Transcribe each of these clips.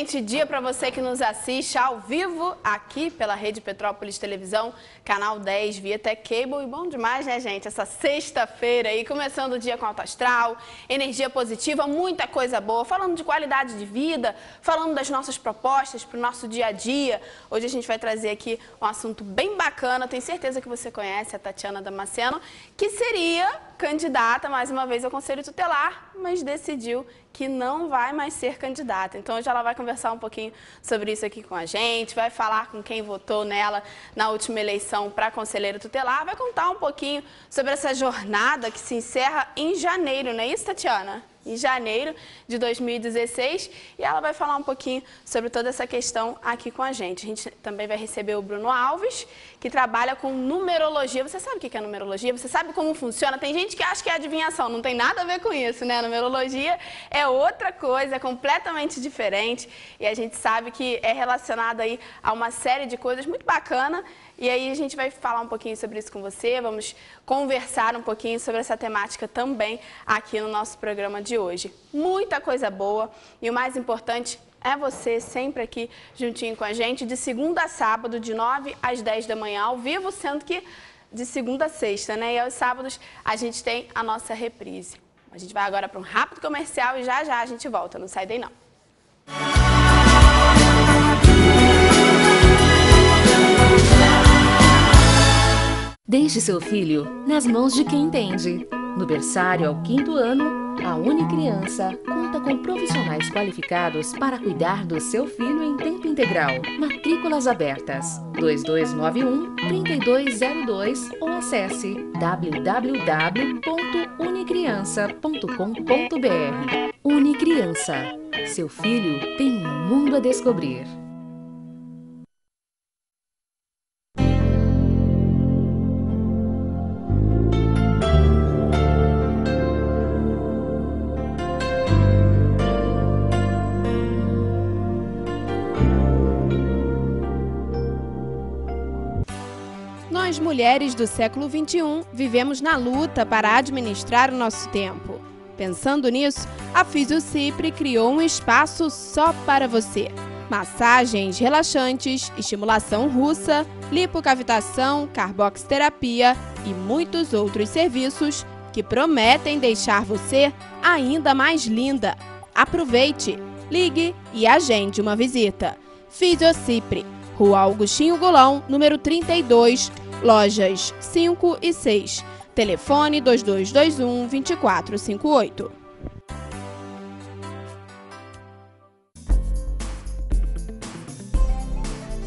excelente dia para você que nos assiste ao vivo aqui pela Rede Petrópolis Televisão, canal 10, via Tech Cable. E bom demais, né, gente? Essa sexta-feira aí, começando o dia com alto astral, energia positiva, muita coisa boa, falando de qualidade de vida, falando das nossas propostas para o nosso dia a dia. Hoje a gente vai trazer aqui um assunto bem bacana, tenho certeza que você conhece a Tatiana Damasceno, que seria candidata mais uma vez ao Conselho Tutelar, mas decidiu que não vai mais ser candidata. Então hoje ela vai conversar um pouquinho sobre isso aqui com a gente, vai falar com quem votou nela na última eleição para conselheiro tutelar, vai contar um pouquinho sobre essa jornada que se encerra em janeiro, não é isso, Tatiana? Em janeiro de 2016, e ela vai falar um pouquinho sobre toda essa questão aqui com a gente. A gente também vai receber o Bruno Alves, que trabalha com numerologia. Você sabe o que é numerologia? Você sabe como funciona? Tem gente que acha que é adivinhação, não tem nada a ver com isso, né? Numerologia é outra coisa, é completamente diferente, e a gente sabe que é relacionado aí a uma série de coisas muito bacana. E aí a gente vai falar um pouquinho sobre isso com você, vamos conversar um pouquinho sobre essa temática também aqui no nosso programa de hoje. Muita coisa boa e o mais importante é você sempre aqui juntinho com a gente, de segunda a sábado, de 9 às 10 da manhã ao vivo, sendo que de segunda a sexta, né? E aos sábados a gente tem a nossa reprise. A gente vai agora para um rápido comercial e já a gente volta, não sai daí não. Deixe seu filho nas mãos de quem entende. No berçário ao 5º ano, a Unicriança conta com profissionais qualificados para cuidar do seu filho em tempo integral. Matrículas abertas 2291-3202 ou acesse www.unicriança.com.br. Unicriança. Seu filho tem um mundo a descobrir. Nós, mulheres do século XXI, vivemos na luta para administrar o nosso tempo. Pensando nisso, a Fisiocipre criou um espaço só para você. Massagens relaxantes, estimulação russa, lipocavitação, carboxterapia e muitos outros serviços que prometem deixar você ainda mais linda. Aproveite, ligue e agende uma visita. Fisiocipre, Rua Augustinho Golão, número 32, lojas 5 e 6. Telefone 2221-2458.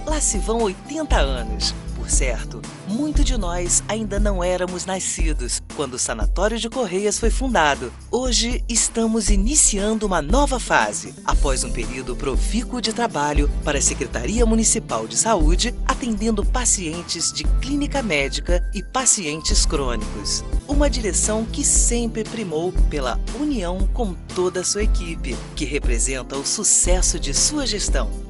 Lá se vão 80 anos. Por certo, muito de nós ainda não éramos nascidos quando o Sanatório de Correias foi fundado. Hoje estamos iniciando uma nova fase, após um período profícuo de trabalho para a Secretaria Municipal de Saúde, atendendo pacientes de clínica médica e pacientes crônicos. Uma direção que sempre primou pela união com toda a sua equipe, que representa o sucesso de sua gestão.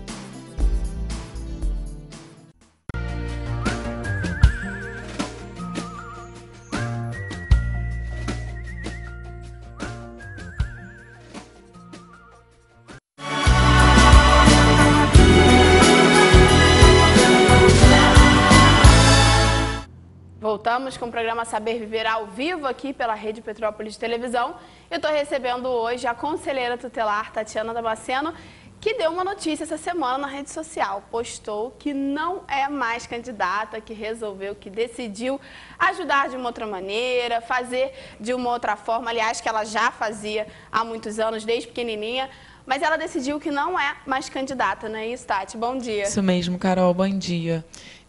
Voltamos com o programa Saber Viver ao vivo aqui pela Rede Petrópolis Televisão. Eu estou recebendo hoje a conselheira tutelar Tatiana Damasceno, que deu uma notícia essa semana na rede social. Postou que não é mais candidata, que resolveu, que decidiu ajudar de uma outra maneira, fazer de uma outra forma, aliás, que ela já fazia há muitos anos, desde pequenininha. Mas ela decidiu que não é mais candidata, não é isso, Tati? Bom dia. Isso mesmo, Carol, bom dia.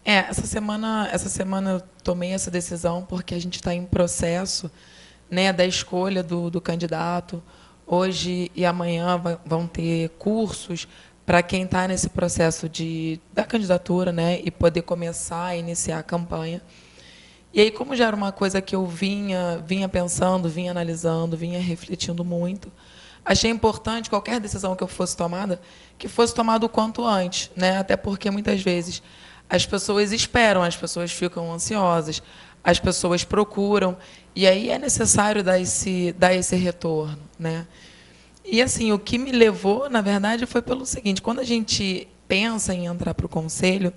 Essa semana eu tomei essa decisão porque a gente está em processo, né, da escolha do candidato. Hoje e amanhã vão ter cursos para quem está nesse processo da candidatura, né, e poder começar a iniciar a campanha. E aí, como já era uma coisa que eu vinha pensando, vinha analisando, vinha refletindo muito, achei importante qualquer decisão que eu fosse tomada, que fosse tomada o quanto antes, né, até porque muitas vezes as pessoas esperam, as pessoas ficam ansiosas, as pessoas procuram, e aí é necessário dar esse retorno, né? E assim, o que me levou, na verdade, foi pelo seguinte: quando a gente pensa em entrar para o conselho,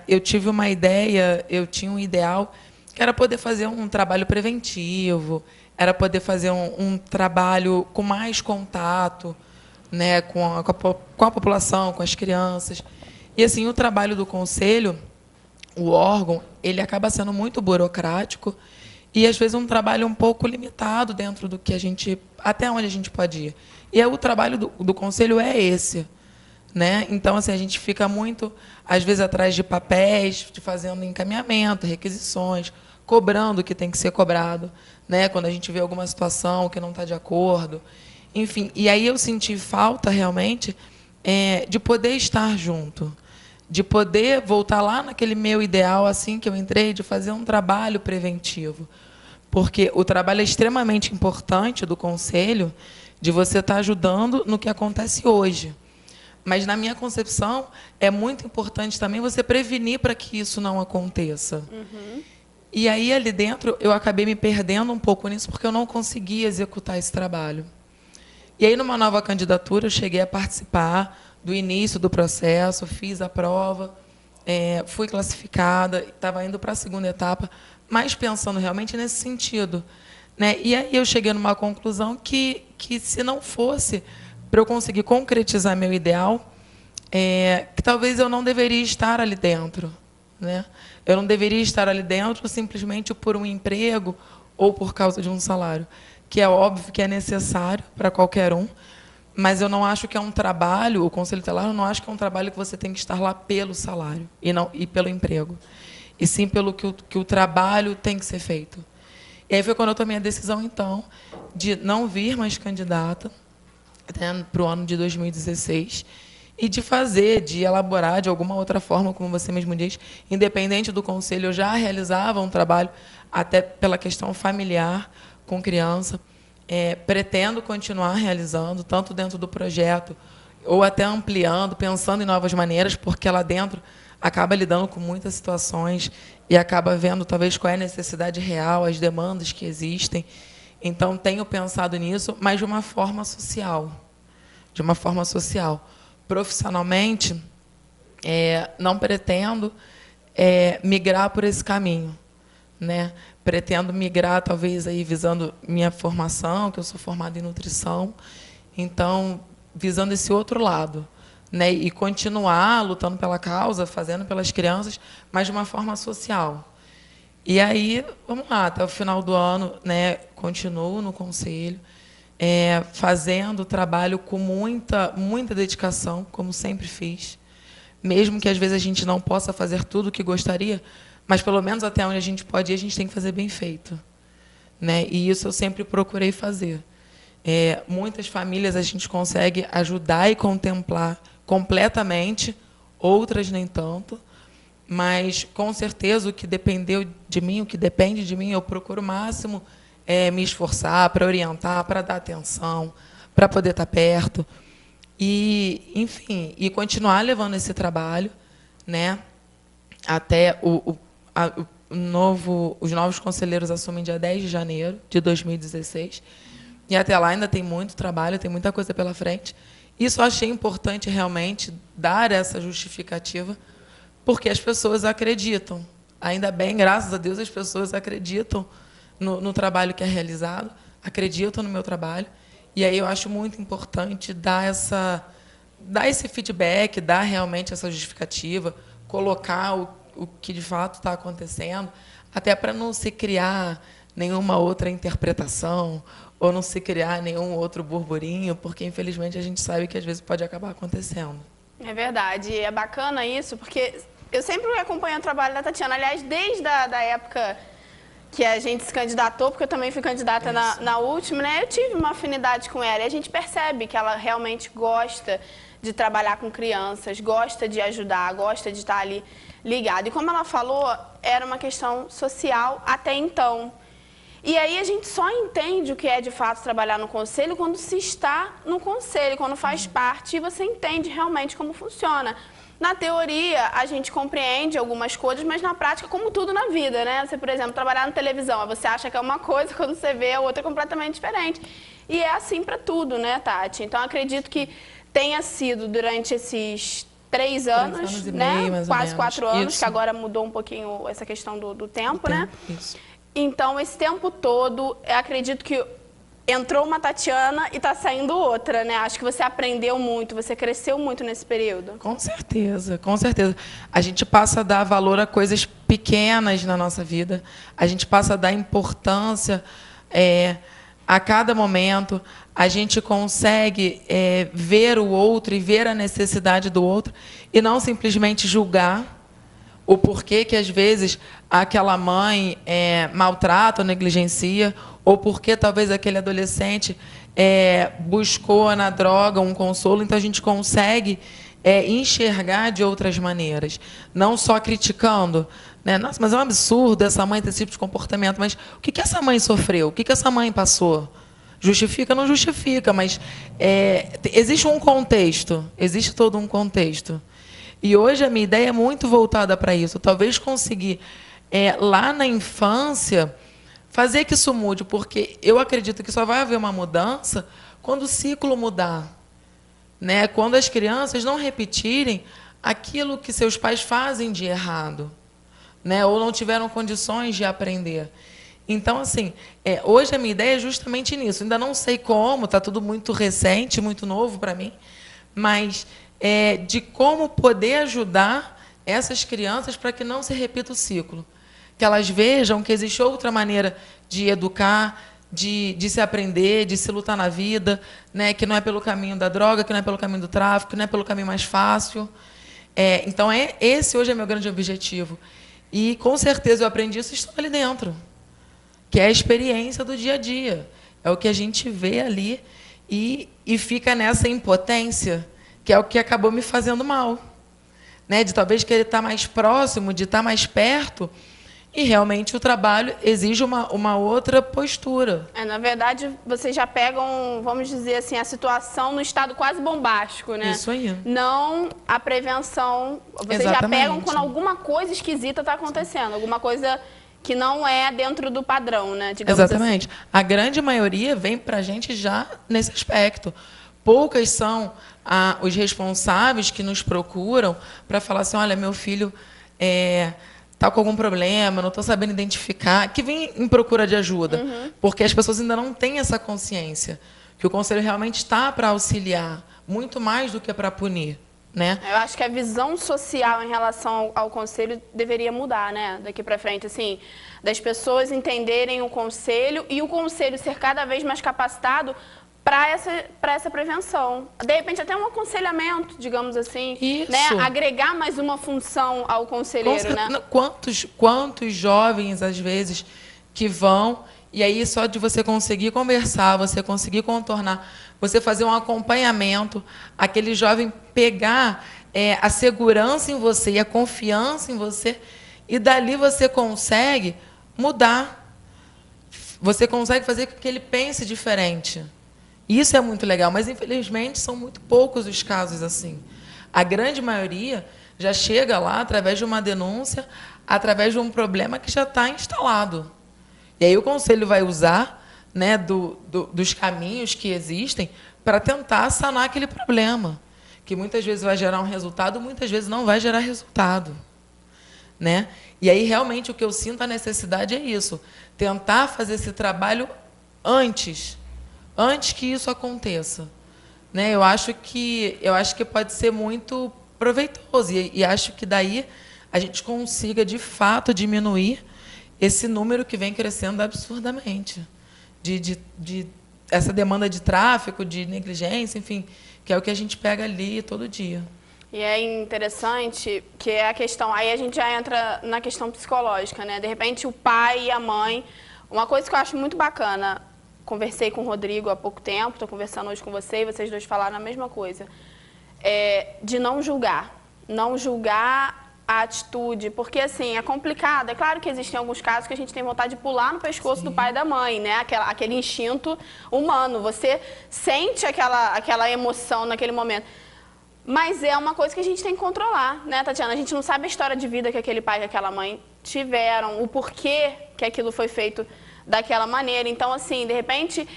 eu tive uma ideia, eu tinha um ideal, que era poder fazer um trabalho preventivo, era poder fazer um trabalho com mais contato, né, com a população, com as crianças. E assim, o trabalho do conselho, o órgão, ele acaba sendo muito burocrático e às vezes um trabalho um pouco limitado dentro do que a gente, até onde a gente pode ir. E o trabalho do conselho é esse, né? Então assim, a gente fica muito, às vezes, atrás de papéis, de fazendo encaminhamento, requisições, cobrando o que tem que ser cobrado, né? Quando a gente vê alguma situação que não está de acordo, enfim. E aí eu senti falta realmente de poder estar junto, de poder voltar lá naquele meu ideal, assim que eu entrei, de fazer um trabalho preventivo. Porque o trabalho é extremamente importante do conselho, de você estar ajudando no que acontece hoje. Mas, na minha concepção, é muito importante também você prevenir para que isso não aconteça. Uhum. E aí, ali dentro, eu acabei me perdendo um pouco nisso, porque eu não conseguia executar esse trabalho. E aí, numa nova candidatura, eu cheguei a participar do início do processo, fiz a prova, fui classificada, estava indo para a segunda etapa, mas pensando realmente nesse sentido, né? E aí eu cheguei numa conclusão que se não fosse para eu conseguir concretizar meu ideal, que talvez eu não deveria estar ali dentro, né? Eu não deveria estar ali dentro simplesmente por um emprego ou por causa de um salário, que é óbvio que é necessário para qualquer um, mas eu não acho que é um trabalho, o Conselho Tutelar, eu não acho que é um trabalho que você tem que estar lá pelo salário e pelo emprego, e sim pelo que o trabalho tem que ser feito. E aí foi quando eu tomei a decisão, então, de não vir mais candidata, né, para o ano de 2016, e de elaborar de alguma outra forma, como você mesmo diz, independente do conselho, eu já realizava um trabalho, até pela questão familiar, com criança. Pretendo continuar realizando, tanto dentro do projeto, ou até ampliando, pensando em novas maneiras, porque lá dentro acaba lidando com muitas situações e acaba vendo, talvez, qual é a necessidade real, as demandas que existem. Então, tenho pensado nisso, mas de uma forma social. De uma forma social. Profissionalmente, não pretendo migrar por esse caminho, né? Pretendo migrar, talvez, aí, visando minha formação, que eu sou formada em nutrição, então, visando esse outro lado, né? E continuar lutando pela causa, fazendo pelas crianças, mas de uma forma social. E aí, vamos lá, até o final do ano, né, continuo no conselho, fazendo o trabalho com muita dedicação, como sempre fiz, mesmo que às vezes a gente não possa fazer tudo o que gostaria, mas pelo menos até onde a gente pode ir, a gente tem que fazer bem feito, né? E isso eu sempre procurei fazer. Muitas famílias a gente consegue ajudar e contemplar completamente, outras nem tanto, mas com certeza o que dependeu de mim, o que depende de mim, eu procuro o máximo me esforçar para orientar, para dar atenção, para poder estar perto e, enfim, e continuar levando esse trabalho, né? Até os novos conselheiros assumem dia 10 de janeiro de 2016. E até lá ainda tem muito trabalho, tem muita coisa pela frente. Isso eu achei importante realmente dar essa justificativa, porque as pessoas acreditam. Ainda bem, graças a Deus, as pessoas acreditam no trabalho que é realizado, acreditam no meu trabalho. E aí eu acho muito importante dar esse feedback, dar realmente essa justificativa, colocar o que de fato está acontecendo, até para não se criar nenhuma outra interpretação ou não se criar nenhum outro burburinho, porque, infelizmente, a gente sabe que às vezes pode acabar acontecendo. É verdade, e é bacana isso, porque eu sempre acompanho o trabalho da Tatiana, aliás, desde a época que a gente se candidatou, porque eu também fui candidata na última, né? Eu tive uma afinidade com ela e a gente percebe que ela realmente gosta de trabalhar com crianças, gosta de ajudar, gosta de estar ali ligada. E como ela falou, era uma questão social até então. E aí a gente só entende o que é de fato trabalhar no conselho quando se está no conselho, quando faz parte e você entende realmente como funciona. Na teoria, a gente compreende algumas coisas, mas na prática, como tudo na vida, né? Você, por exemplo, trabalhar na televisão, você acha que é uma coisa, quando você vê, a outra é completamente diferente. E é assim para tudo, né, Tati? Então, acredito que tenha sido durante esses 3 anos, e né? meio, mais ou Quase menos. 4 anos, Isso. que agora mudou um pouquinho essa questão do tempo, né? Isso. Então, esse tempo todo, eu acredito que entrou uma Tatiana e está saindo outra, né? Acho que você aprendeu muito, você cresceu muito nesse período. Com certeza, com certeza. A gente passa a dar valor a coisas pequenas na nossa vida. A gente passa a dar importância a cada momento. A gente consegue ver o outro e ver a necessidade do outro e não simplesmente julgar o porquê que, às vezes, aquela mãe maltrata ou negligencia, ou porque talvez aquele adolescente buscou na droga um consolo. Então, a gente consegue enxergar de outras maneiras, não só criticando, né? Nossa, mas é um absurdo essa mãe ter esse tipo de comportamento. Mas o que essa mãe sofreu? O que essa mãe passou? Justifica? Não justifica, mas existe um contexto, existe todo um contexto. E hoje a minha ideia é muito voltada para isso. Talvez conseguir, lá na infância, fazer que isso mude, porque eu acredito que só vai haver uma mudança quando o ciclo mudar, né? Quando as crianças não repetirem aquilo que seus pais fazem de errado, né? Ou não tiveram condições de aprender. Então, assim, hoje a minha ideia é justamente nisso. Ainda não sei como, está tudo muito recente, muito novo para mim, mas de como poder ajudar essas crianças para que não se repita o ciclo. Que elas vejam que existe outra maneira de educar, de se aprender, de se lutar na vida, né? Que não é pelo caminho da droga, que não é pelo caminho do tráfico, que não é pelo caminho mais fácil. Então, esse hoje é meu grande objetivo. E, com certeza, eu aprendi isso estando ali dentro, que é a experiência do dia a dia. É o que a gente vê ali e fica nessa impotência, que é o que acabou me fazendo mal, né? De talvez querer estar mais próximo, de estar mais perto, e realmente o trabalho exige uma outra postura. Na verdade, vocês já pegam, vamos dizer assim, a situação no estado quase bombástico, né? Isso aí. Não a prevenção. Vocês Exatamente. já pegam quando alguma coisa esquisita está acontecendo, alguma coisa que não é dentro do padrão, né? Digamos Exatamente. assim. A grande maioria vem para a gente já nesse aspecto. Poucas são os responsáveis que nos procuram para falar assim, olha, meu filho está com algum problema, não estou sabendo identificar, que vem em procura de ajuda. Porque as pessoas ainda não têm essa consciência, que o conselho realmente está para auxiliar, muito mais do que para punir. Né? Eu acho que a visão social em relação ao conselho deveria mudar, né? Daqui para frente, assim, das pessoas entenderem o conselho e o conselho ser cada vez mais capacitado para essa prevenção. De repente, até um aconselhamento, digamos assim. Isso. Né? Agregar mais uma função ao conselheiro, né? Quantos jovens, às vezes, que vão, e aí só de você conseguir conversar, você conseguir contornar, você fazer um acompanhamento, aquele jovem pegar a segurança em você e a confiança em você, e dali você consegue mudar. Você consegue fazer com que ele pense diferente. Isso é muito legal, mas, infelizmente, são muito poucos os casos assim. A grande maioria já chega lá através de uma denúncia, através de um problema que já está instalado. E aí o conselho vai usar, né, dos caminhos que existem para tentar sanar aquele problema, que muitas vezes vai gerar um resultado, muitas vezes não vai gerar resultado. Né? E aí, realmente, o que eu sinto a necessidade é isso, tentar fazer esse trabalho antes que isso aconteça. Né? Eu acho que pode ser muito proveitoso e acho que daí a gente consiga, de fato, diminuir esse número que vem crescendo absurdamente, de essa demanda de tráfico, de negligência, enfim, que é o que a gente pega ali todo dia. E é interessante que é a questão, aí a gente já entra na questão psicológica, né? De repente, o pai e a mãe, uma coisa que eu acho muito bacana, conversei com o Rodrigo há pouco tempo, estou conversando hoje com você, e vocês dois falaram a mesma coisa, de não julgar a atitude, porque assim, é complicado. É claro que existem alguns casos que a gente tem vontade de pular no pescoço do pai e da mãe, né? Aquele instinto humano, você sente aquela emoção naquele momento. Mas é uma coisa que a gente tem que controlar, né, Tatiana? A gente não sabe a história de vida que aquele pai e aquela mãe tiveram, o porquê que aquilo foi feito daquela maneira. Então, assim, de repente,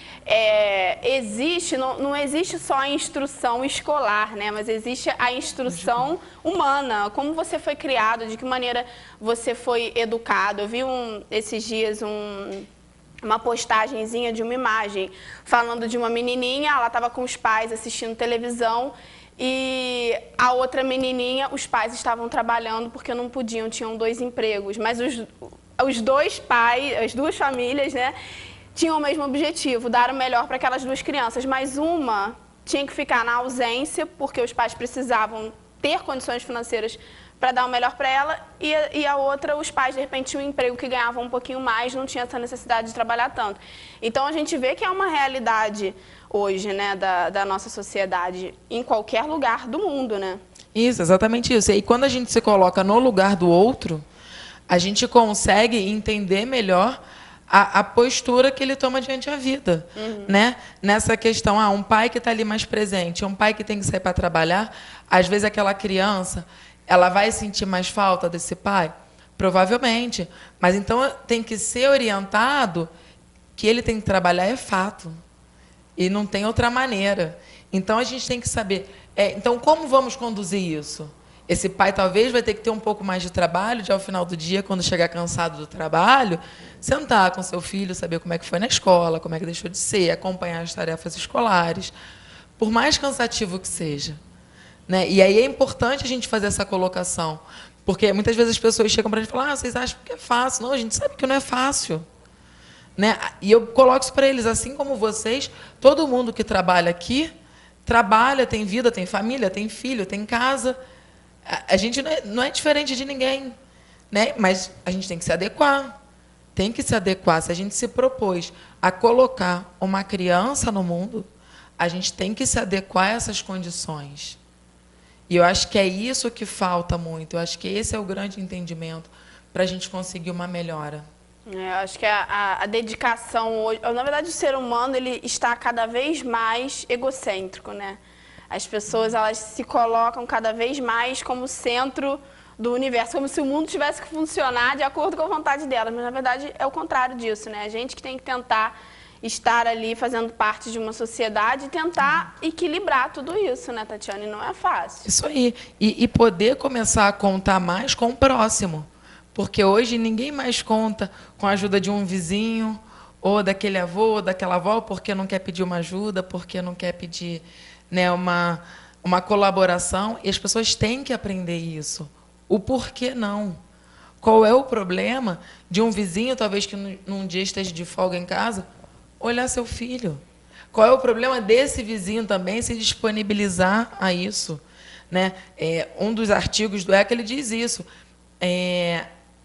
não existe só a instrução escolar, né? Mas existe a instrução humana, como você foi criado, de que maneira você foi educado. Eu vi esses dias uma postagenzinha de uma imagem falando de uma menininha, ela estava com os pais assistindo televisão e a outra menininha, os pais estavam trabalhando porque não podiam, tinham 2 empregos, mas os 2 pais, as 2 famílias, né, tinham o mesmo objetivo, dar o melhor para aquelas 2 crianças, mas uma tinha que ficar na ausência porque os pais precisavam ter condições financeiras para dar o melhor para ela, e a outra, os pais, de repente, tinham um emprego que ganhavam um pouquinho mais, não tinha essa necessidade de trabalhar tanto. Então, a gente vê que é uma realidade hoje, né, da nossa sociedade, em qualquer lugar do mundo, né? Isso, exatamente isso. E quando a gente se coloca no lugar do outro, a gente consegue entender melhor a postura que ele toma diante da vida, né? Nessa questão, um pai que está ali mais presente, um pai que tem que sair para trabalhar, às vezes aquela criança, ela vai sentir mais falta desse pai? Provavelmente. Mas então tem que ser orientado que ele tem que trabalhar, é fato. E não tem outra maneira. Então a gente tem que saber. Então, como vamos conduzir isso? Esse pai talvez vai ter que ter um pouco mais de trabalho, de ao final do dia, quando chegar cansado do trabalho, sentar com seu filho, saber como é que foi na escola, como é que deixou de ser, acompanhar as tarefas escolares, por mais cansativo que seja. Né? E aí é importante a gente fazer essa colocação, porque muitas vezes as pessoas chegam para a gente e falam, vocês acham que é fácil? Não, a gente sabe que não é fácil. Né? E eu coloco isso para eles, assim como vocês, todo mundo que trabalha aqui, trabalha, tem vida, tem família, tem filho, tem casa. A gente não é diferente de ninguém. Né? Mas a gente tem que se adequar. Tem que se adequar. Se a gente se propôs a colocar uma criança no mundo, a gente tem que se adequar a essas condições. E eu acho que é isso que falta muito. Eu acho que esse é o grande entendimento para a gente conseguir uma melhora. Eu acho que a dedicação hoje... Na verdade, o ser humano ele está cada vez mais egocêntrico, né? As pessoas elas se colocam cada vez mais como centro do universo, como se o mundo tivesse que funcionar de acordo com a vontade delas. Mas, na verdade, é o contrário disso, né? A gente que tem que tentar estar ali fazendo parte de uma sociedade e tentar equilibrar tudo isso, né, Tatiana? E não é fácil. Isso aí. E poder começar a contar mais com o próximo. Porque hoje ninguém mais conta com a ajuda de um vizinho, ou daquele avô, ou daquela avó, porque não quer pedir uma ajuda, porque não quer pedir, né, uma colaboração. E as pessoas têm que aprender isso. O porquê não. Qual é o problema de um vizinho, talvez que num dia esteja de folga em casa, olhar seu filho? Qual é o problema desse vizinho também se disponibilizar a isso? Né? Um dos artigos do ECA ele diz isso.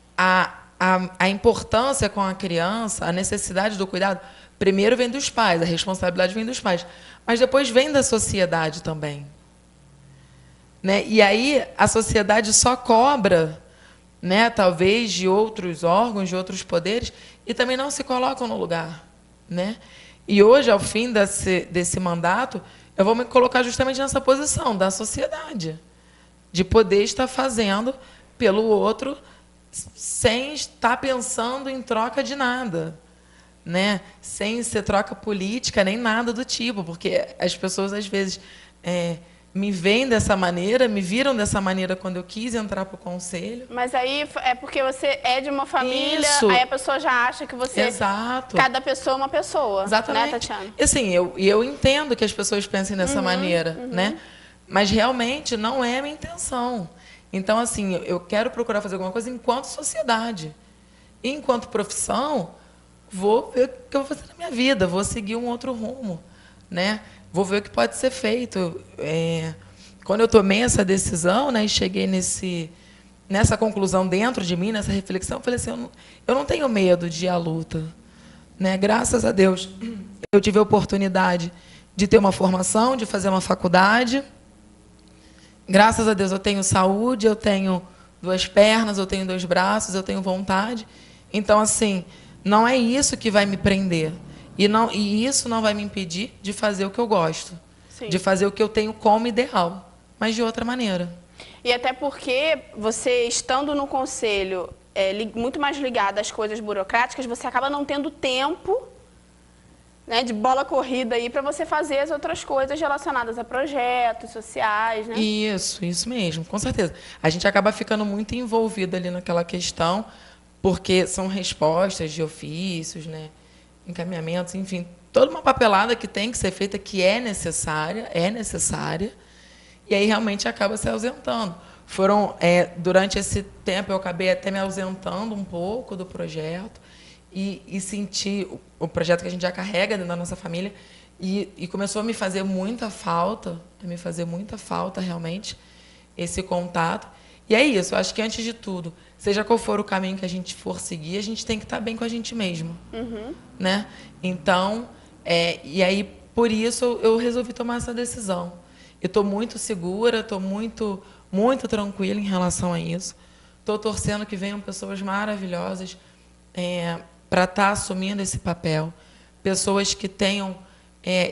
A importância com a criança, a necessidade do cuidado, primeiro vem dos pais, a responsabilidade vem dos pais, mas depois vem da sociedade também. Né? E aí a sociedade só cobra, né, talvez, de outros órgãos, de outros poderes, e também não se colocam no lugar. Né? E hoje, ao fim desse mandato, eu vou me colocar justamente nessa posição da sociedade, de poder estar fazendo pelo outro sem estar pensando em troca de nada, né? Sem ser troca política nem nada do tipo, porque as pessoas às vezes me veem dessa maneira, me viram dessa maneira quando eu quis entrar para o conselho. Mas aí é porque você é de uma família, Isso. Aí a pessoa já acha que você... Exato. Cada pessoa é uma pessoa. Exatamente. Né, Tatiana? E assim, eu entendo que as pessoas pensem dessa maneira, né? Mas realmente não é a minha intenção. Então, assim, eu quero procurar fazer alguma coisa enquanto sociedade. E enquanto profissão, vou ver o que eu vou fazer na minha vida, vou seguir um outro rumo, né? Vou ver o que pode ser feito. Quando eu tomei essa decisão, né, e cheguei nessa conclusão dentro de mim, nessa reflexão, eu falei assim, eu não tenho medo de ir à luta. Né? Graças a Deus, eu tive a oportunidade de ter uma formação, de fazer uma faculdade. Graças a Deus, eu tenho saúde, eu tenho 2 pernas, eu tenho 2 braços, eu tenho vontade. Então, assim, não é isso que vai me prender. E isso não vai me impedir de fazer o que eu gosto. Sim. De fazer o que eu tenho como ideal, mas de outra maneira. E até porque você, estando no conselho, muito mais ligada às coisas burocráticas, você acaba não tendo tempo, né, de bola corrida aí para você fazer as outras coisas relacionadas a projetos sociais, né? Isso mesmo, com certeza. A gente acaba ficando muito envolvido ali naquela questão, porque são respostas de ofícios, né, encaminhamentos, enfim, toda uma papelada que tem que ser feita, que é necessária, e aí realmente acaba se ausentando. Durante esse tempo, eu acabei até me ausentando um pouco do projeto, e senti o projeto que a gente já carrega dentro da nossa família, e começou a me fazer muita falta, realmente, esse contato. E é isso, eu acho que, antes de tudo, seja qual for o caminho que a gente for seguir, a gente tem que estar bem com a gente mesmo. Né? Então, e aí, por isso, eu resolvi tomar essa decisão. Eu estou muito segura, estou muito tranquila em relação a isso. Estou torcendo que venham pessoas maravilhosas para estar assumindo esse papel. Pessoas que tenham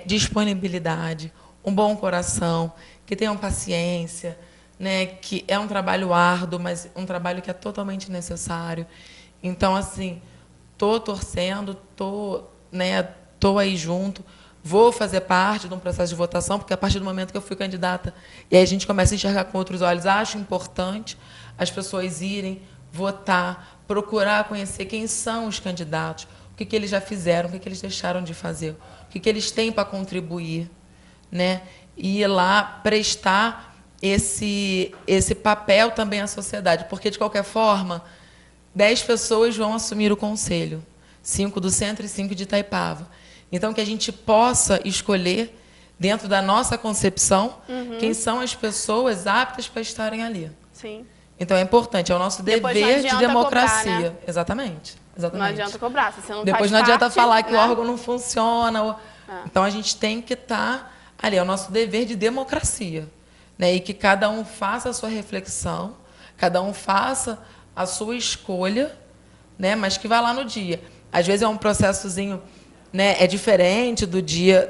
disponibilidade, um bom coração, que tenham paciência, né, que é um trabalho árduo, mas um trabalho que é totalmente necessário. Então, assim, estou torcendo, estou aí junto, vou fazer parte de um processo de votação, porque a partir do momento que eu fui candidata, e aí a gente começa a enxergar com outros olhos, acho importante as pessoas irem votar, procurar conhecer quem são os candidatos, o que eles já fizeram, o que eles deixaram de fazer, o que eles têm para contribuir, né? E ir lá prestar esse papel também à sociedade, porque, de qualquer forma, 10 pessoas vão assumir o conselho, 5 do centro e 5 de Itaipava. Então, que a gente possa escolher, dentro da nossa concepção, quem são as pessoas aptas para estarem ali. Sim. Então, é importante, é o nosso dever de democracia. Cobrar, né? Exatamente. Não adianta cobrar, se você não Depois faz não adianta parte, falar que né? o órgão não funciona. Então, a gente tem que estar ali, é o nosso dever de democracia. Né? E que cada um faça a sua reflexão, cada um faça a sua escolha, né? Mas que vá lá no dia. Às vezes é um processozinho, né? É diferente do dia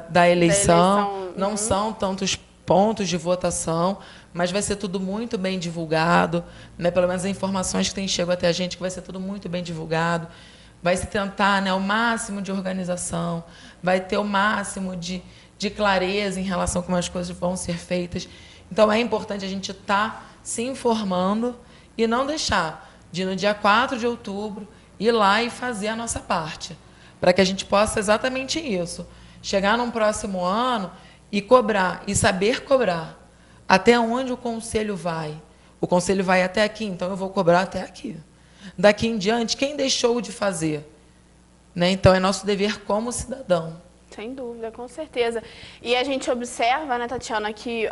da eleição, não são tantos pontos de votação, mas vai ser tudo muito bem divulgado, né? Pelo menos as informações que têm chegado até a gente, que vai ser tudo muito bem divulgado. Vai se tentar, né, o máximo de organização, vai ter o máximo de clareza em relação a como as coisas vão ser feitas. Então, é importante a gente estar se informando e não deixar de, no dia 4 de outubro, ir lá e fazer a nossa parte, para que a gente possa exatamente isso, chegar num próximo ano e cobrar, e saber cobrar. Até onde o conselho vai? O conselho vai até aqui, então eu vou cobrar até aqui. Daqui em diante, quem deixou de fazer? Né? Então, é nosso dever como cidadão. Sem dúvida, com certeza. E a gente observa, né, Tatiana, que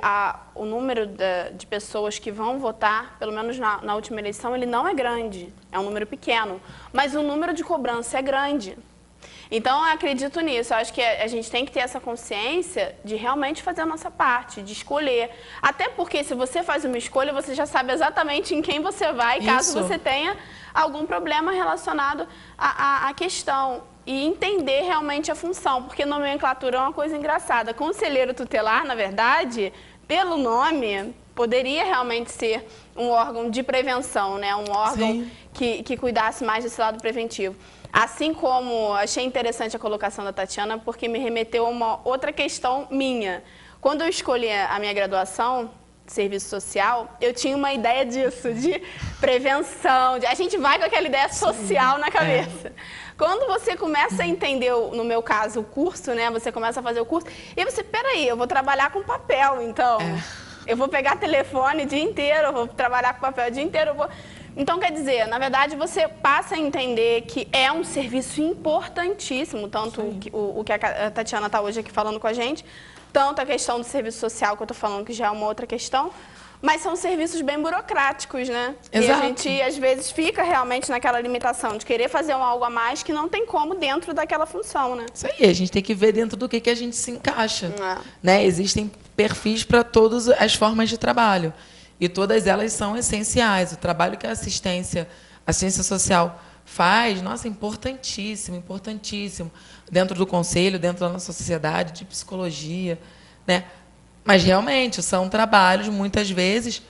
o número de pessoas que vão votar, pelo menos na última eleição, ele não é grande, é um número pequeno, mas o número de cobrança é grande. Então, eu acredito nisso. Eu acho que a gente tem que ter essa consciência de realmente fazer a nossa parte, de escolher. Até porque, se você faz uma escolha, você já sabe exatamente em quem você vai, caso você tenha algum problema relacionado à questão. E entender realmente a função, porque nomenclatura é uma coisa engraçada. Conselheiro tutelar, na verdade, pelo nome, poderia realmente ser um órgão de prevenção, né? Um órgão que cuidasse mais desse lado preventivo. Assim como achei interessante a colocação da Tatiana, porque me remeteu a uma outra questão minha. Quando eu escolhi a minha graduação, serviço social, eu tinha uma ideia disso, de prevenção. A gente vai com aquela ideia social na cabeça. Quando você começa a entender, no meu caso, o curso, né? Você começa a fazer o curso, e você, peraí, eu vou trabalhar com papel, então. Eu vou pegar telefone o dia inteiro, eu vou trabalhar com papel o dia inteiro, eu vou... Então, quer dizer, na verdade, você passa a entender que é um serviço importantíssimo, tanto o que a Tatiana está hoje aqui falando com a gente, tanto a questão do serviço social, que eu estou falando que já é uma outra questão, mas são serviços bem burocráticos, né? Exato. E a gente, às vezes, fica realmente naquela limitação de querer fazer algo a mais que não tem como dentro daquela função, né? Isso aí, a gente tem que ver dentro do que a gente se encaixa. Né? Existem perfis para todas as formas de trabalho. E todas elas são essenciais. O trabalho que a assistência social faz, nossa, importantíssimo, importantíssimo. Dentro do conselho, dentro da nossa sociedade, de psicologia, né? Mas, realmente, são trabalhos, muitas vezes,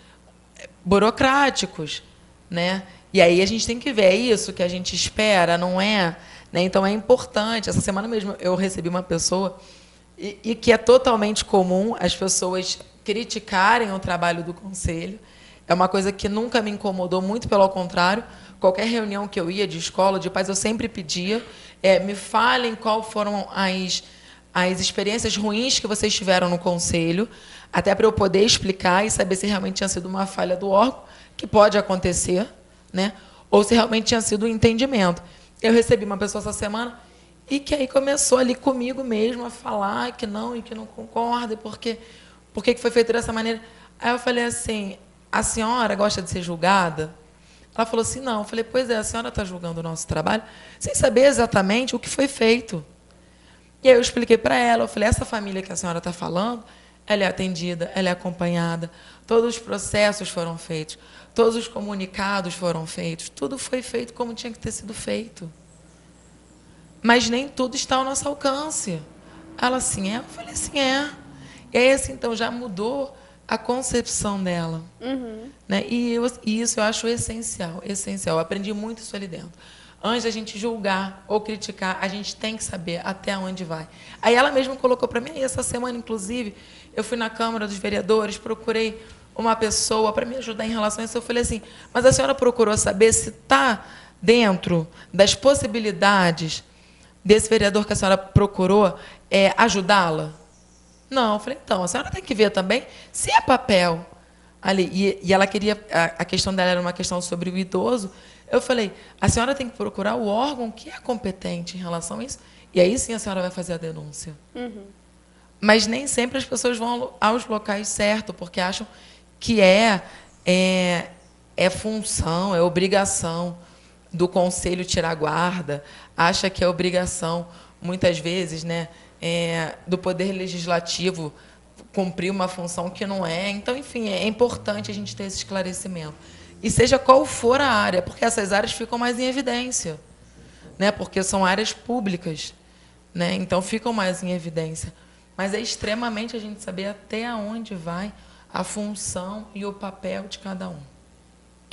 burocráticos, né? E aí a gente tem que ver, é isso que a gente espera, não é? Né? Então é importante. Essa semana mesmo eu recebi uma pessoa e que é totalmente comum as pessoas criticarem o trabalho do conselho. É uma coisa que nunca me incomodou, muito pelo contrário. Qualquer reunião que eu ia de escola, de pais, eu sempre pedia, me falem qual foram as experiências ruins que vocês tiveram no conselho, até para eu poder explicar e saber se realmente tinha sido uma falha do órgão, que pode acontecer, né? Ou se realmente tinha sido um entendimento. Eu recebi uma pessoa essa semana e que aí começou ali comigo mesmo a falar que não, e que não concorda, e por que foi feito dessa maneira. Aí eu falei assim, a senhora gosta de ser julgada? Ela falou assim, não. Eu falei, pois é, a senhora está julgando o nosso trabalho sem saber exatamente o que foi feito. E aí eu expliquei para ela, eu falei, essa família que a senhora está falando, ela é atendida, ela é acompanhada, todos os processos foram feitos, todos os comunicados foram feitos, tudo foi feito como tinha que ter sido feito. Mas nem tudo está ao nosso alcance. Ela, assim, é? Eu falei, assim, é. E aí, assim, então, já mudou a concepção dela. Né? E isso eu acho essencial, essencial. Eu aprendi muito isso ali dentro. Antes da gente julgar ou criticar, a gente tem que saber até onde vai. Aí ela mesma colocou para mim, e essa semana, inclusive, eu fui na Câmara dos Vereadores, procurei uma pessoa para me ajudar em relação a isso. Eu falei assim, mas a senhora procurou saber se está dentro das possibilidades desse vereador que a senhora procurou ajudá-la? Não, eu falei, então, a senhora tem que ver também se é papel ali. E ela queria, a questão dela era uma questão sobre o idoso. Eu falei, a senhora tem que procurar o órgão que é competente em relação a isso, e aí sim a senhora vai fazer a denúncia. Mas nem sempre as pessoas vão aos locais certos, porque acham que é função, é obrigação do conselho tirar guarda, acha que é obrigação, muitas vezes, né, do Poder Legislativo cumprir uma função que não é. Então, enfim, é importante a gente ter esse esclarecimento. E seja qual for a área, porque essas áreas ficam mais em evidência, né, porque são áreas públicas, né, então ficam mais em evidência. Mas é extremamente a gente saber até onde vai a função e o papel de cada um.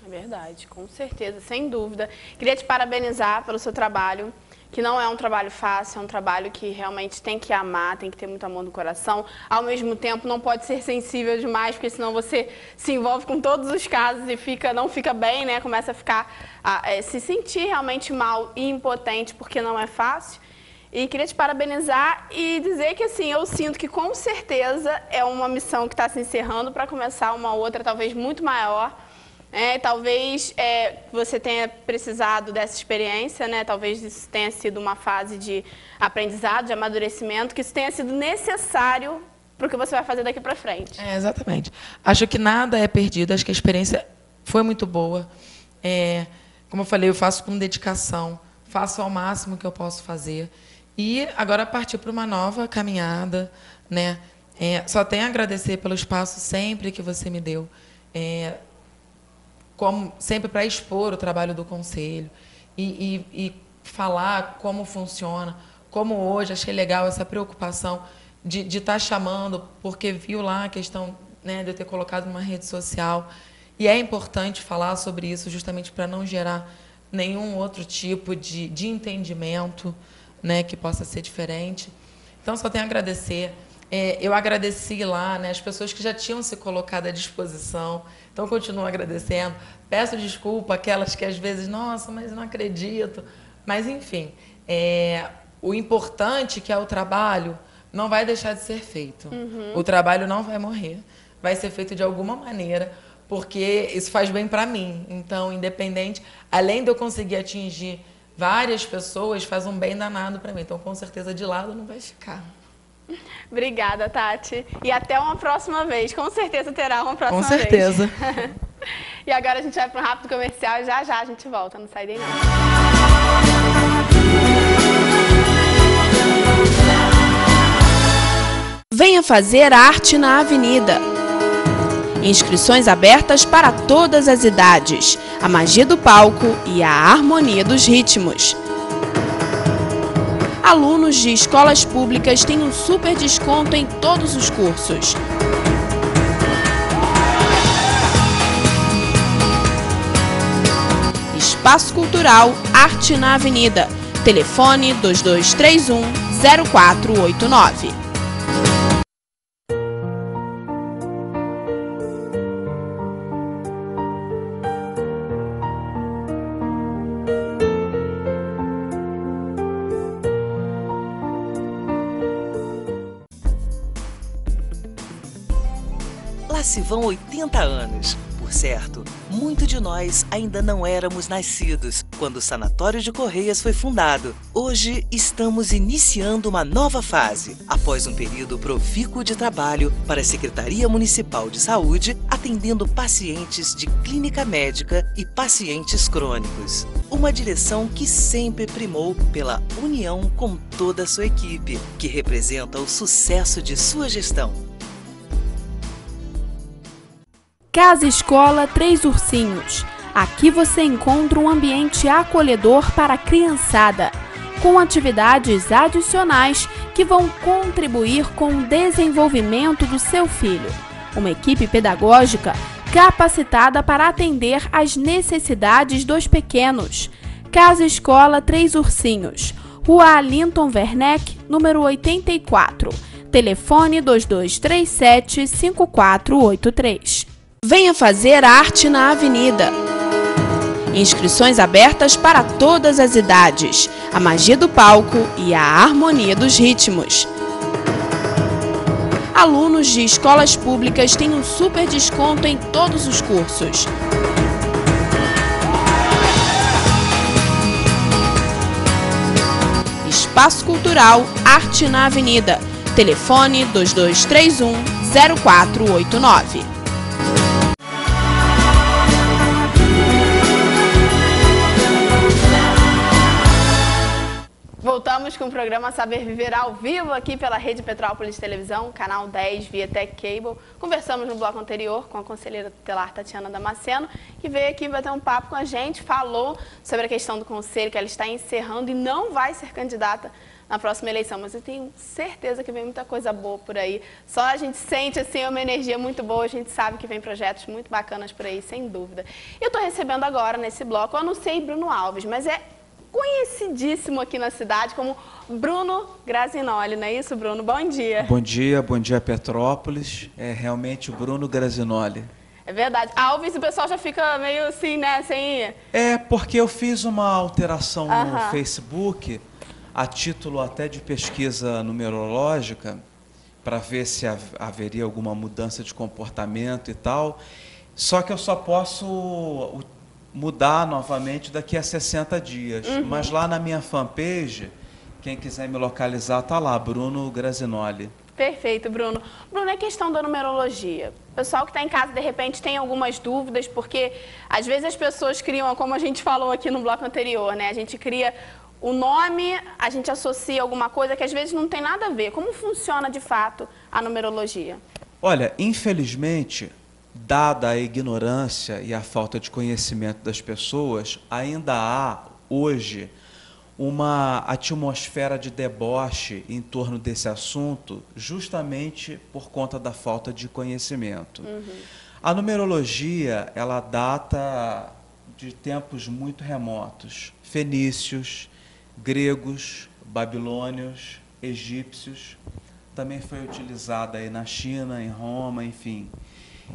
É verdade, com certeza, sem dúvida. Queria te parabenizar pelo seu trabalho, que não é um trabalho fácil, é um trabalho que realmente tem que amar, tem que ter muito amor no coração. Ao mesmo tempo, não pode ser sensível demais, porque senão você se envolve com todos os casos e não fica bem, né? Começa a ficar, se sentir realmente mal e impotente, porque não é fácil. E queria te parabenizar e dizer que, assim, eu sinto que, com certeza, é uma missão que está se encerrando para começar uma outra, talvez muito maior. Talvez você tenha precisado dessa experiência, né? Talvez isso tenha sido uma fase de aprendizado, de amadurecimento, que isso tenha sido necessário para o que você vai fazer daqui para frente. Exatamente. Acho que nada é perdido, acho que a experiência foi muito boa. Como eu falei, eu faço com dedicação, faço ao máximo que eu posso fazer. E agora partir para uma nova caminhada, né? Só tenho a agradecer pelo espaço sempre que você me deu. Como sempre para expor o trabalho do conselho e falar como funciona, como hoje achei legal essa preocupação de estar chamando, porque viu lá a questão, né, de eu ter colocado numa rede social. E é importante falar sobre isso justamente para não gerar nenhum outro tipo de entendimento, né, que possa ser diferente. Então, só tenho a agradecer. Eu agradeci lá, né, as pessoas que já tinham se colocado à disposição. Então, continuo agradecendo. Peço desculpa àquelas que, às vezes, nossa, mas não acredito. Mas, enfim, o importante, que é o trabalho, não vai deixar de ser feito. O trabalho não vai morrer. Vai ser feito de alguma maneira, porque isso faz bem para mim. Então, independente, além de eu conseguir atingir várias pessoas, faz um bem danado para mim. Então, com certeza, de lado não vai ficar. Obrigada, Tati. E até uma próxima vez. Com certeza terá uma próxima vez. Com certeza. E agora a gente vai para um rápido comercial e já a gente volta. Não sai daí não. Venha fazer arte na Avenida. Inscrições abertas para todas as idades. A magia do palco e a harmonia dos ritmos. Alunos de escolas públicas têm um super desconto em todos os cursos. Espaço Cultural Arte na Avenida. Telefone 2231-0489. Lá se vão 80 anos. Por certo, muito de nós ainda não éramos nascidos quando o Sanatório de Correias foi fundado. Hoje estamos iniciando uma nova fase, após um período profícuo de trabalho para a Secretaria Municipal de Saúde, atendendo pacientes de clínica médica e pacientes crônicos. Uma direção que sempre primou pela união com toda a sua equipe, que representa o sucesso de sua gestão. Casa Escola Três Ursinhos. Aqui você encontra um ambiente acolhedor para a criançada, com atividades adicionais que vão contribuir com o desenvolvimento do seu filho. Uma equipe pedagógica capacitada para atender às necessidades dos pequenos. Casa Escola Três Ursinhos, Rua Alinton Werneck, número 84. Telefone 2237-5483. Venha fazer arte na Avenida. Inscrições abertas para todas as idades. A magia do palco e a harmonia dos ritmos. Alunos de escolas públicas têm um super desconto em todos os cursos. Espaço Cultural Arte na Avenida. Telefone 2231-0489. Voltamos com o programa Saber Viver ao vivo aqui pela Rede Petrópolis Televisão, canal 10, Vietec Cable. Conversamos no bloco anterior com a conselheira tutelar Tatiana Damasceno, que veio aqui bater um papo com a gente, falou sobre a questão do conselho, que ela está encerrando e não vai ser candidata na próxima eleição, mas eu tenho certeza que vem muita coisa boa por aí. Só a gente sente assim uma energia muito boa, a gente sabe que vem projetos muito bacanas por aí, sem dúvida. Eu estou recebendo agora nesse bloco, eu anunciei Bruno Alves, mas é conhecidíssimo aqui na cidade como Bruno Grazinoli, não é isso, Bruno? Bom dia. Bom dia Petrópolis. É realmente o Bruno Grazinoli. É verdade. Alves, o pessoal já fica meio assim, né, sem... É, porque eu fiz uma alteração no Facebook, a título até de pesquisa numerológica, para ver se haveria alguma mudança de comportamento e tal. Só que eu só posso mudar novamente daqui a 60 dias. Mas lá na minha fanpage, quem quiser me localizar, tá lá, Bruno Grazinoli. Perfeito, Bruno. Bruno, é questão da numerologia. O pessoal que está em casa, de repente, tem algumas dúvidas, porque às vezes as pessoas criam, como a gente falou aqui no bloco anterior, né? A gente cria o nome, a gente associa alguma coisa que às vezes não tem nada a ver. Como funciona, de fato, a numerologia? Olha, infelizmente, dada a ignorância e a falta de conhecimento das pessoas, ainda há, hoje, uma atmosfera de deboche em torno desse assunto, justamente por conta da falta de conhecimento. A numerologia, ela data de tempos muito remotos, fenícios, gregos, babilônios, egípcios, também foi utilizada aí na China, em Roma, enfim.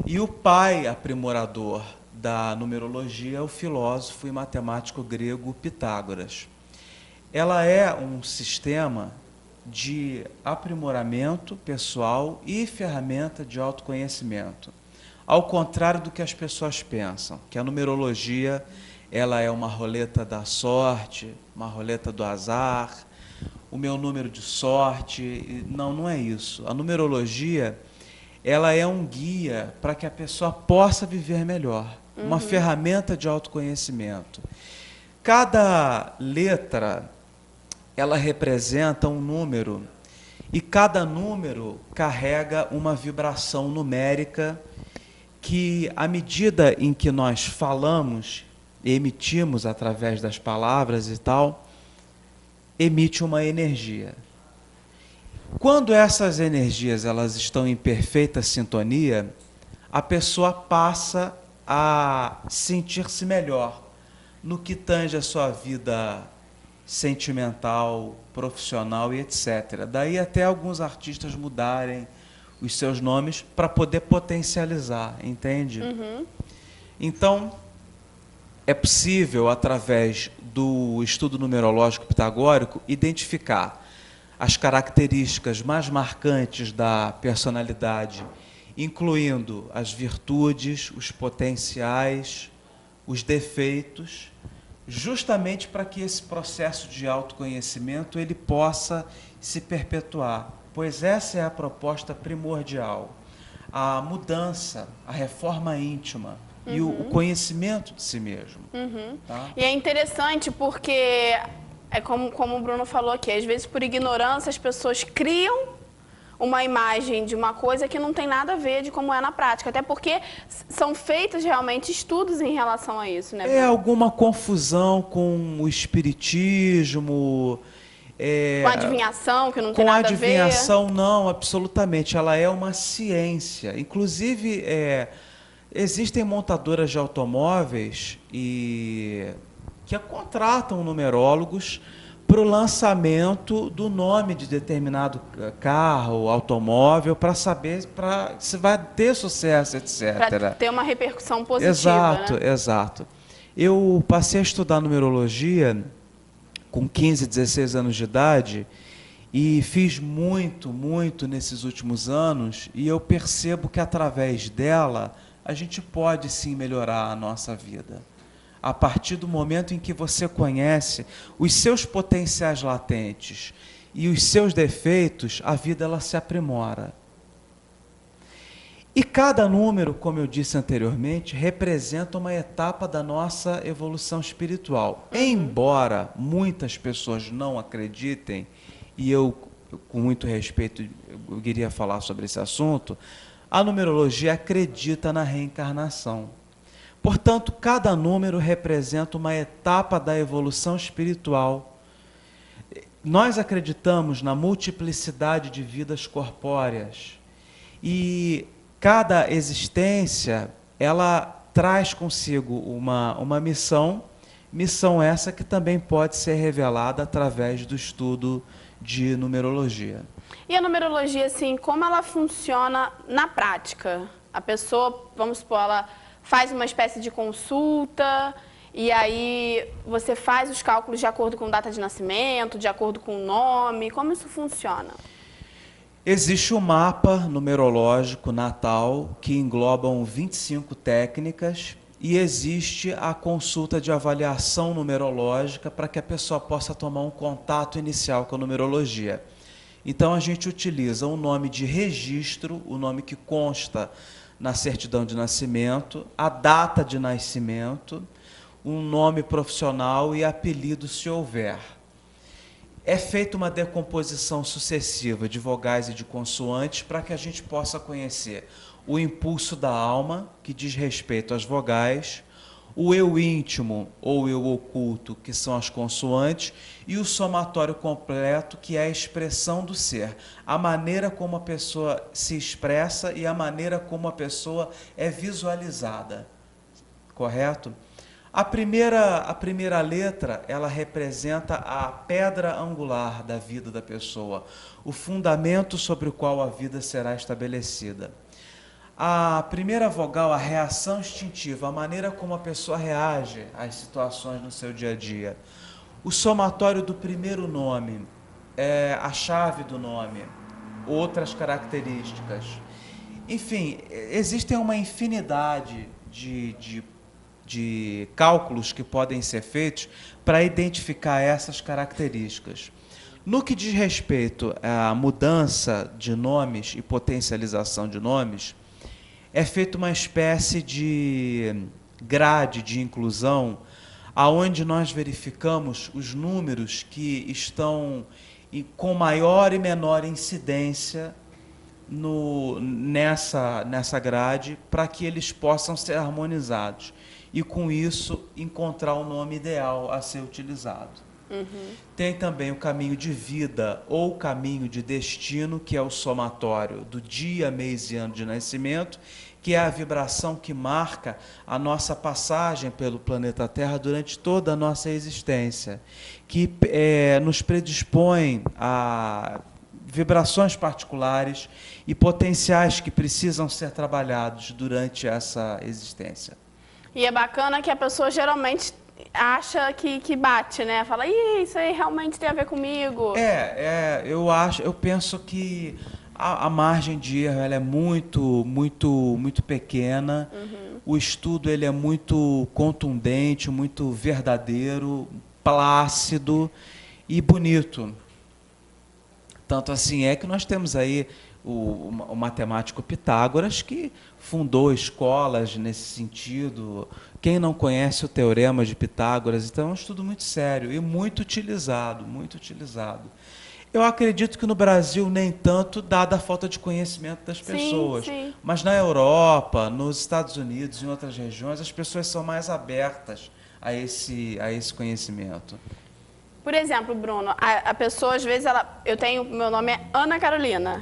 E o pai aprimorador da numerologia é o filósofo e matemático grego Pitágoras. Ela é um sistema de aprimoramento pessoal e ferramenta de autoconhecimento. Ao contrário do que as pessoas pensam, que a numerologia ela é uma roleta da sorte, uma roleta do azar, o meu número de sorte. Não, não é isso. A numerologia ela é um guia para que a pessoa possa viver melhor, uma ferramenta de autoconhecimento. Cada letra, ela representa um número, e cada número carrega uma vibração numérica que, à medida em que nós falamos, emitimos através das palavras e tal, emite uma energia. Quando essas energias elas estão em perfeita sintonia, a pessoa passa a sentir-se melhor, no que tange a sua vida sentimental, profissional e etc. Daí até alguns artistas mudarem os seus nomes para poder potencializar, entende? Então, é possível, através do estudo numerológico pitagórico, identificar as características mais marcantes da personalidade, incluindo as virtudes, os potenciais, os defeitos, justamente para que esse processo de autoconhecimento ele possa se perpetuar, pois essa é a proposta primordial, a mudança, a reforma íntima e o conhecimento de si mesmo. Tá? E é interessante porque, é como o Bruno falou aqui, às vezes por ignorância as pessoas criam uma imagem de uma coisa que não tem nada a ver de como é na prática. Até porque são feitos realmente estudos em relação a isso, né, Bruno? É alguma confusão com o espiritismo. Com adivinhação, que não tem Com nada a ver. adivinhação, não, absolutamente. Ela é uma ciência. Inclusive, existem montadoras de automóveis que contratam numerólogos para o lançamento do nome de determinado carro, automóvel, para saber se vai ter sucesso, etc. Para ter uma repercussão positiva. Exato, né? exato. Eu passei a estudar numerologia com 15, 16 anos de idade e fiz muito nesses últimos anos, e eu percebo que através dela a gente pode sim melhorar a nossa vida. A partir do momento em que você conhece os seus potenciais latentes e os seus defeitos, a vida ela se aprimora. E cada número, como eu disse anteriormente, representa uma etapa da nossa evolução espiritual. Embora muitas pessoas não acreditem, e eu, com muito respeito, eu queria falar sobre esse assunto, a numerologia acredita na reencarnação. Portanto, cada número representa uma etapa da evolução espiritual. Nós acreditamos na multiplicidade de vidas corpóreas e cada existência ela traz consigo uma missão essa que também pode ser revelada através do estudo de numerologia. E a numerologia, assim, como ela funciona na prática? A pessoa, vamos supor, ela faz uma espécie de consulta e aí você faz os cálculos de acordo com data de nascimento, de acordo com o nome. Como isso funciona? Existe um mapa numerológico natal que englobam 25 técnicas e existe a consulta de avaliação numerológica para que a pessoa possa tomar um contato inicial com a numerologia. Então a gente utiliza um nome de registro, o nome que consta na certidão de nascimento, a data de nascimento, um nome profissional e apelido se houver. É feita uma decomposição sucessiva de vogais e de consoantes para que a gente possa conhecer o impulso da alma, que diz respeito às vogais, o eu íntimo ou eu oculto, que são as consoantes, e o somatório completo, que é a expressão do ser, a maneira como a pessoa se expressa e a maneira como a pessoa é visualizada. Correto? A primeira letra, ela representa a pedra angular da vida da pessoa, o fundamento sobre o qual a vida será estabelecida. A primeira vogal, a reação instintiva, a maneira como a pessoa reage às situações no seu dia a dia. O somatório do primeiro nome, a chave do nome, outras características. Enfim, existem uma infinidade de cálculos que podem ser feitos para identificar essas características. No que diz respeito à mudança de nomes e potencialização de nomes, é feita uma espécie de grade de inclusão, aonde nós verificamos os números que estão com maior e menor incidência nessa grade, para que eles possam ser harmonizados e, com isso, encontrar o nome ideal a ser utilizado. Tem também o caminho de vida ou caminho de destino, que é o somatório do dia, mês e ano de nascimento, que é a vibração que marca a nossa passagem pelo planeta Terra durante toda a nossa existência, que nos predispõe a vibrações particulares e potenciais que precisam ser trabalhados durante essa existência. E é bacana que a pessoa geralmente acha que bate, né? Fala, ih, isso aí realmente tem a ver comigo. Eu penso que a margem de erro ela é muito pequena. O estudo ele é muito contundente, muito verdadeiro, plácido e bonito. Tanto assim é que nós temos aí o matemático Pitágoras, que fundou escolas nesse sentido. Quem não conhece o Teorema de Pitágoras, então é um estudo muito sério e muito utilizado, muito utilizado. Eu acredito que no Brasil nem tanto, dada a falta de conhecimento das pessoas. Sim. Mas na Europa, nos Estados Unidos, em outras regiões, as pessoas são mais abertas a esse conhecimento. Por exemplo, Bruno, a pessoa, às vezes, meu nome é Ana Carolina,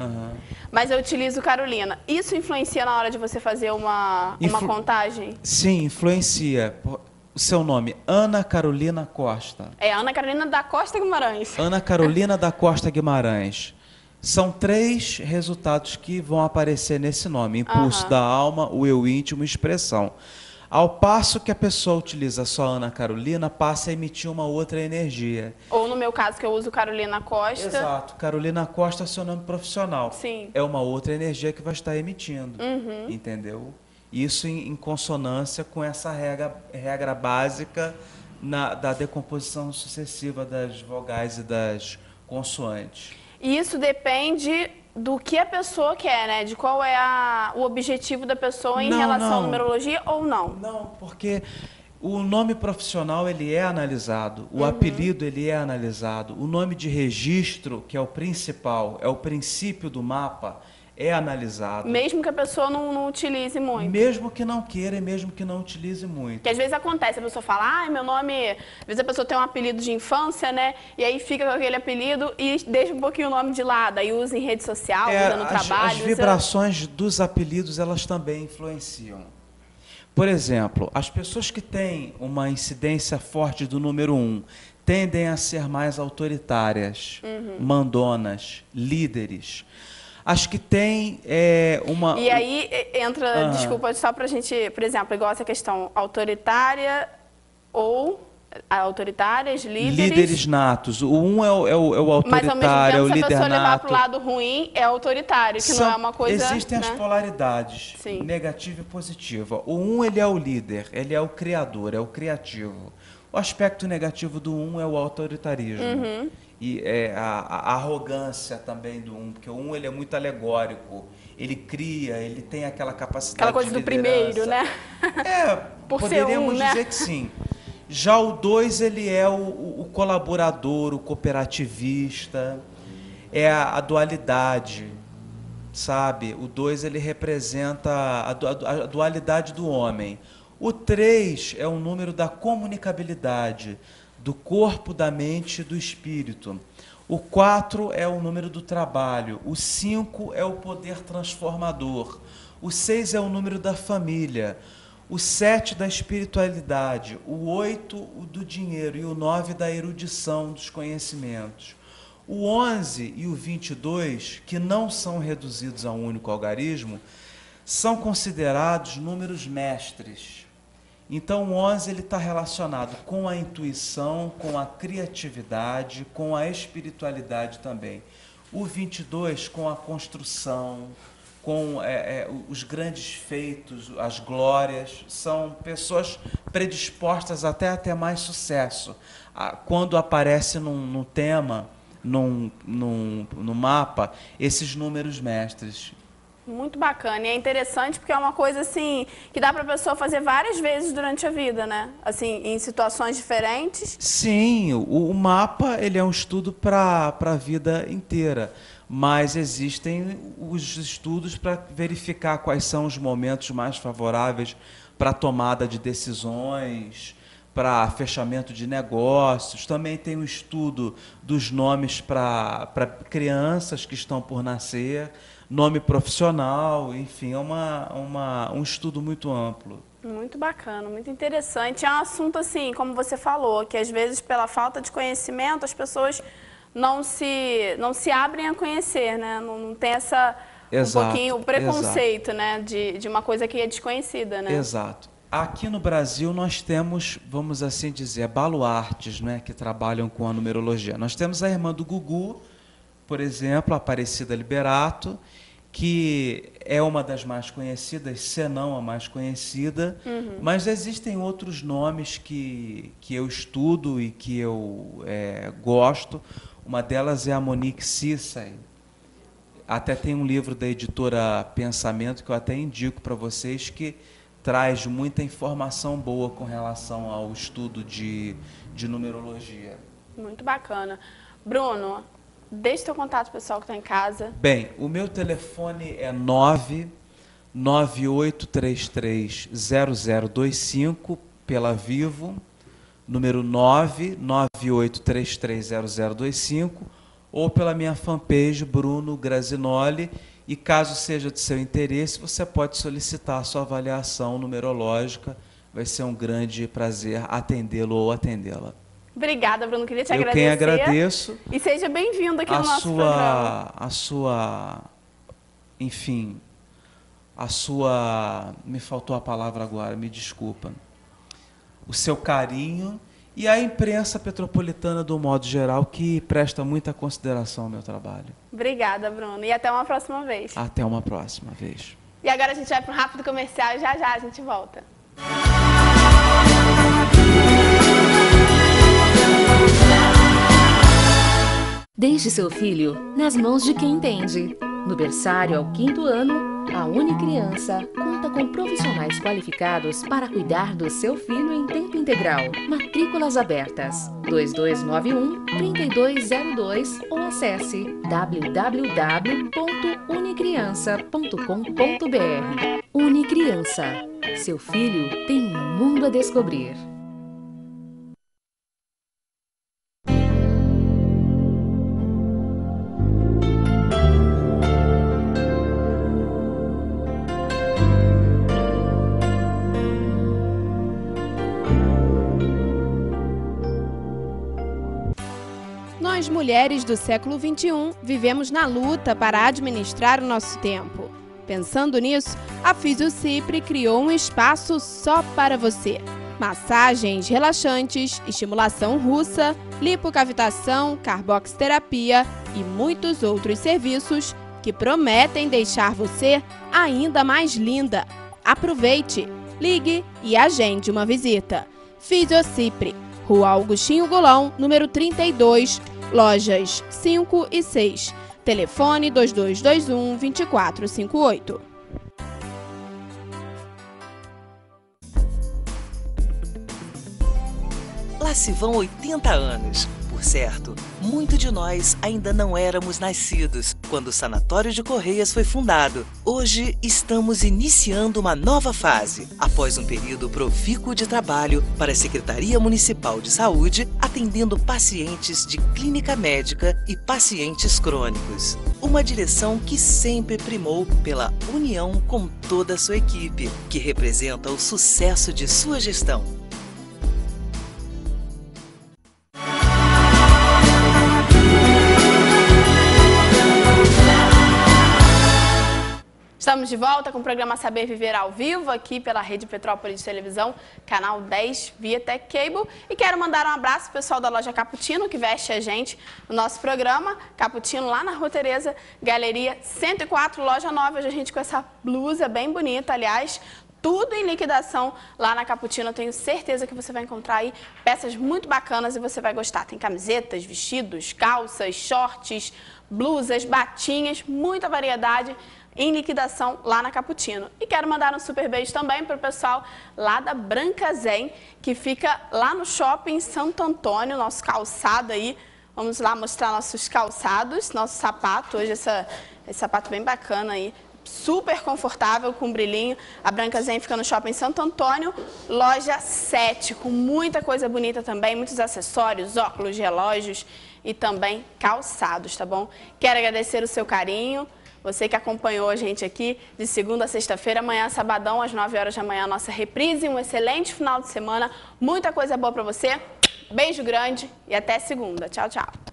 mas eu utilizo Carolina. Isso influencia na hora de você fazer uma contagem? Sim, influencia. O seu nome, Ana Carolina Costa. É Ana Carolina da Costa Guimarães. Ana Carolina da Costa Guimarães. São 3 resultados que vão aparecer nesse nome: impulso da alma, o eu íntimo e expressão. Ao passo que a pessoa utiliza só Ana Carolina, passa a emitir uma outra energia. Ou no meu caso, que eu uso Carolina Costa. Exato. Carolina Costa é seu nome profissional. Sim. É uma outra energia que vai estar emitindo. Entendeu? Isso em consonância com essa regra básica da decomposição sucessiva das vogais e das consoantes. E isso depende do que a pessoa quer, né? De qual é o objetivo da pessoa em relação à numerologia ou não? Não, porque o nome profissional ele é analisado, o apelido ele é analisado, o nome de registro, que é o principal, é o princípio do mapa, é analisado. Mesmo que a pessoa não utilize muito. Mesmo que não queira e mesmo que não utilize muito. Que às vezes acontece, a pessoa fala, meu nome... Às vezes a pessoa tem um apelido de infância, né? E aí fica com aquele apelido e deixa um pouquinho o nome de lado. Aí usa em rede social, usa no trabalho. As vibrações dos apelidos, elas também influenciam. Por exemplo, as pessoas que têm uma incidência forte do número 1 tendem a ser mais autoritárias, mandonas, líderes. As que têm uma... E aí entra, desculpa, só pra gente, por exemplo, igual essa questão autoritária ou autoritárias, líderes... Líderes natos. O 1 é o autoritário, é o líder nato. Mas ao mesmo tempo, se a pessoa levar pro lado ruim, é autoritário, que não é uma coisa... Existem as polaridades, Sim. negativa e positiva. O 1 ele é o líder, ele é o criador, é o criativo. O aspecto negativo do 1 é o autoritarismo. E a arrogância também do 1, porque o 1 ele é muito alegórico, ele cria, ele tem aquela capacidade aquela coisa de do primeiro, né? Poderíamos dizer que sim. Já o 2 ele é o colaborador, o cooperativista, é a dualidade, sabe? O 2 ele representa a dualidade do homem. O 3 é o número da comunicabilidade, do corpo, da mente e do espírito. O 4 é o número do trabalho. O 5 é o poder transformador. O 6 é o número da família. O 7 da espiritualidade. O 8 o do dinheiro. E o 9 da erudição, dos conhecimentos. O 11 e o 22, que não são reduzidos a um único algarismo, são considerados números mestres. Então, o 11 ele está relacionado com a intuição, com a criatividade, com a espiritualidade também. O 22 com a construção, com os grandes feitos, as glórias. São pessoas predispostas até a ter mais sucesso. Quando aparece num tema, no mapa, esses números mestres. Muito bacana. E é interessante porque é uma coisa assim que dá para a pessoa fazer várias vezes durante a vida, né? Assim, em situações diferentes. Sim, o mapa ele é um estudo para a vida inteira, mas existem os estudos para verificar quais são os momentos mais favoráveis para a tomada de decisões, para fechamento de negócios, também tem um estudo dos nomes para crianças que estão por nascer, nome profissional, enfim, é um estudo muito amplo. Muito bacana, muito interessante. É um assunto assim, como você falou, que às vezes pela falta de conhecimento as pessoas não se abrem a conhecer, né? Não tem essa Exato, um pouquinho o preconceito, exato. né? De uma coisa que é desconhecida, né? Exato. Aqui no Brasil nós temos, vamos assim dizer, baluartes, né, que trabalham com a numerologia. Nós temos a irmã do Gugu, por exemplo, a Aparecida Liberato, que é uma das mais conhecidas, se não a mais conhecida, mas existem outros nomes que eu estudo e que eu gosto. Uma delas é a Monique Cissay. Até tem um livro da editora Pensamento que eu até indico para vocês, que traz muita informação boa com relação ao estudo de numerologia. Muito bacana. Bruno, deixe seu contato pessoal que está em casa. Bem, o meu telefone é 998330025 pela Vivo, número 998330025, ou pela minha fanpage Bruno Grazinoli. E caso seja de seu interesse, você pode solicitar a sua avaliação numerológica. Vai ser um grande prazer atendê-lo ou atendê-la. Obrigada, Bruno. Queria te agradecer. Eu quem agradeço. E seja bem-vindo aqui no nosso programa. Enfim, me faltou a palavra agora, me desculpa. O seu carinho e a imprensa petropolitana, do modo geral, que presta muita consideração ao meu trabalho. Obrigada, Bruno. E até uma próxima vez. Até uma próxima vez. E agora a gente vai para um rápido comercial e já a gente volta. Deixe seu filho nas mãos de quem entende. No berçário ao 5º ano, a Unicriança conta com profissionais qualificados para cuidar do seu filho em tempo integral. Matrículas abertas. 2291-3202 ou acesse www.unicriança.com.br. Unicriança. Seu filho tem um mundo a descobrir. Nós, mulheres do século XXI, vivemos na luta para administrar o nosso tempo. Pensando nisso, a Fisiocipre criou um espaço só para você. Massagens relaxantes, estimulação russa, lipocavitação, carboxterapia e muitos outros serviços que prometem deixar você ainda mais linda. Aproveite, ligue e agende uma visita. Fisiocipre, Rua Augustinho Golão, número 32, lojas 5 e 6. Telefone 2221-2458. Lá se vão 80 anos. Por certo, muito de nós ainda não éramos nascidos quando o Sanatório de Correias foi fundado. Hoje estamos iniciando uma nova fase, após um período profícuo de trabalho para a Secretaria Municipal de Saúde, atendendo pacientes de clínica médica e pacientes crônicos. Uma direção que sempre primou pela união com toda a sua equipe, que representa o sucesso de sua gestão. Estamos de volta com o programa Saber Viver ao vivo, aqui pela Rede Petrópolis de Televisão, canal 10, via Tech Cable. E quero mandar um abraço pro pessoal da loja Cappuccino, que veste a gente no nosso programa. Cappuccino, lá na Rua Tereza, Galeria 104, loja nova. Hoje a gente com essa blusa bem bonita, aliás. Tudo em liquidação lá na Cappuccino. Eu tenho certeza que você vai encontrar aí peças muito bacanas e você vai gostar. Tem camisetas, vestidos, calças, shorts, blusas, batinhas, muita variedade em liquidação lá na Cappuccino. E quero mandar um super beijo também para o pessoal lá da Branca Zen, que fica lá no shopping Santo Antônio, nosso calçado aí. Vamos lá mostrar nossos calçados, nosso sapato. Hoje esse sapato bem bacana aí, super confortável, com brilhinho. A Branca Zen fica no Shopping Santo Antônio, loja 7, com muita coisa bonita também, muitos acessórios, óculos, relógios e também calçados, tá bom? Quero agradecer o seu carinho, você que acompanhou a gente aqui de segunda a sexta-feira, amanhã, sabadão, às 9 horas da manhã, nossa reprise. Um excelente final de semana, muita coisa boa pra você. Beijo grande e até segunda. Tchau, tchau.